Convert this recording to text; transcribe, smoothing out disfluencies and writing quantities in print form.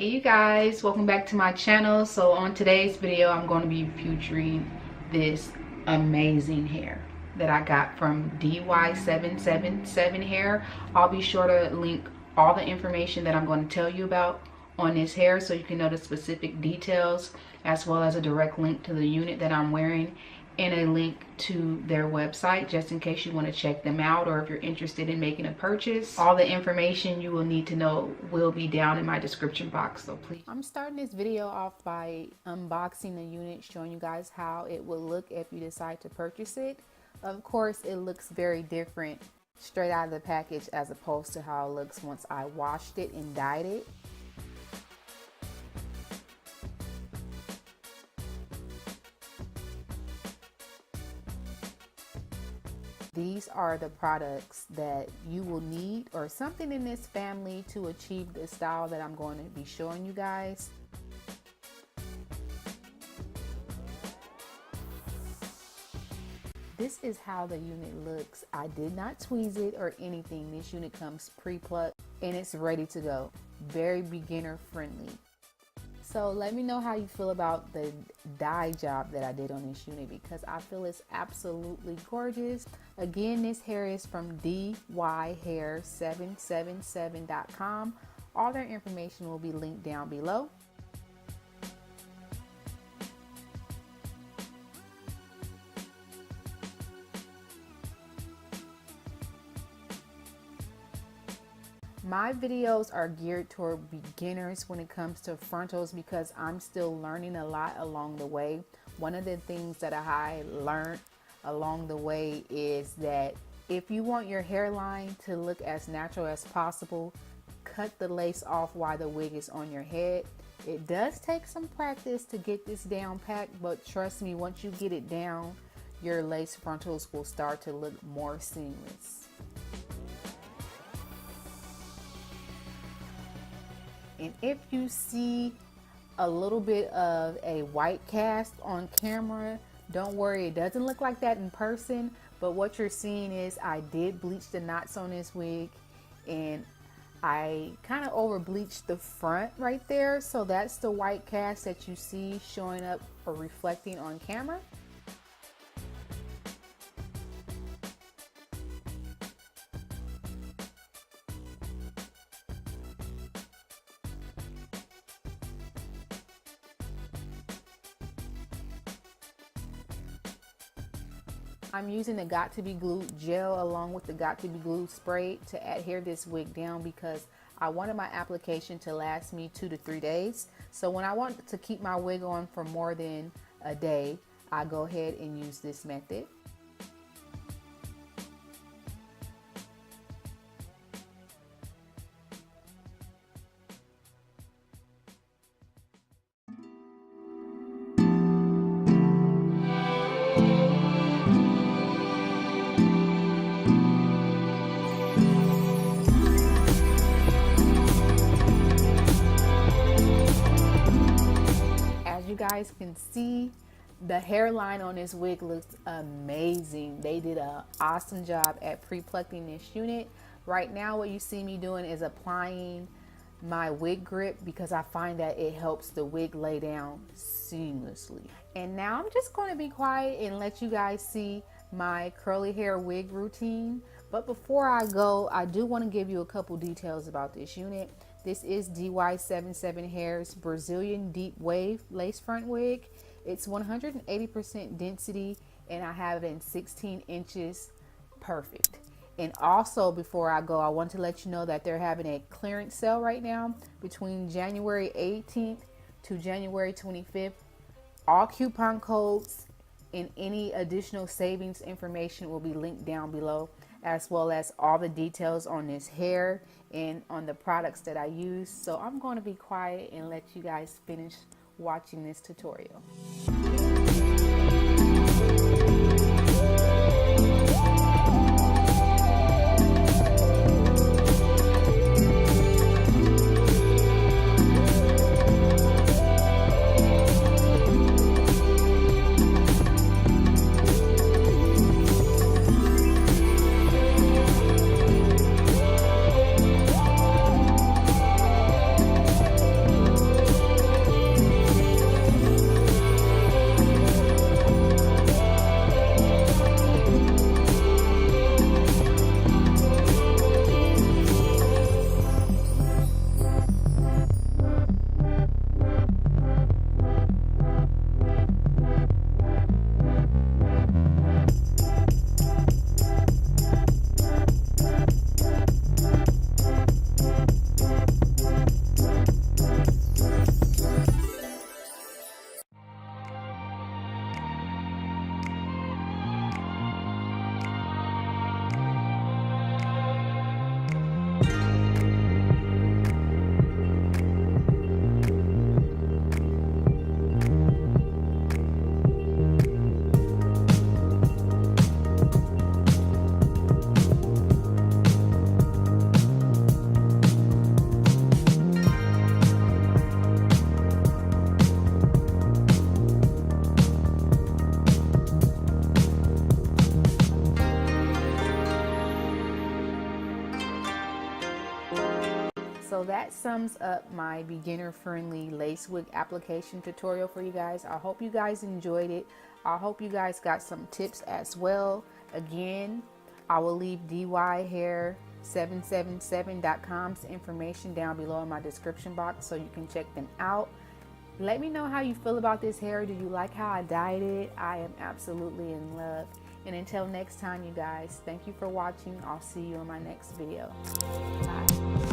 Hey you guys, welcome back to my channel. So on today's video I'm going to be featuring this amazing hair that I got from DY777 hair. I'll be sure to link all the information that I'm going to tell you about on this hair so you can know the specific details, as well as a direct link to the unit that I'm wearing and a link to their website just in case you want to check them out, or if you're interested in making a purchase. All the information you will need to know will be down in my description box, so please. I'm starting this video off by unboxing the unit, showing you guys how it will look if you decide to purchase it. Of course, it looks very different straight out of the package as opposed to how it looks once I washed it and dyed it. These are the products that you will need, or something in this family, to achieve the style that I'm going to be showing you guys. This is how the unit looks. I did not tweeze it or anything. This unit comes pre-plucked and it's ready to go. Very beginner friendly. So let me know how you feel about the dye job that I did on this unit, because I feel it's absolutely gorgeous. Again, this hair is from DYHAIR777.com. All their information will be linked down below. My videos are geared toward beginners when it comes to frontals, because I'm still learning a lot along the way. One of the things that I learned along the way is that if you want your hairline to look as natural as possible, cut the lace off while the wig is on your head. It does take some practice to get this down packed, but trust me, once you get it down, your lace frontals will start to look more seamless. And if you see a little bit of a white cast on camera, don't worry, it doesn't look like that in person, but what you're seeing is I did bleach the knots on this wig, and I kind of over bleached the front right there, so that's the white cast that you see showing up or reflecting on camera. I'm using the Got To Be Glued gel along with the Got To Be Glued spray to adhere this wig down, because I wanted my application to last me 2 to 3 days. So when I want to keep my wig on for more than a day, I go ahead and use this method. You guys can see the hairline on this wig looks amazing. They did an awesome job at pre-plucking this unit. Right now what you see me doing is applying my wig grip, because I find that it helps the wig lay down seamlessly. And now I'm just going to be quiet and let you guys see my curly hair wig routine. But before I go, I do want to give you a couple details about this unit. This is DY77 Hair's Brazilian deep wave lace front wig. It's 180% density, and I have it in 16 inches perfect. And also, before I go, I want to let you know that they're having a clearance sale right now between January 18th to January 25th. All coupon codes and any additional savings information will be linked down below, as well as all the details on this hair and on the products that I use. So I'm going to be quiet and let you guys finish watching this tutorial. So that sums up my beginner friendly lace wig application tutorial for you guys. I hope you guys enjoyed it. I hope you guys got some tips as well. Again, I will leave DYHAIR777.com's information down below in my description box so you can check them out. Let me know how you feel about this hair. Do you like how I dyed it? I am absolutely in love. And until next time, you guys, thank you for watching. I'll see you in my next video. Bye.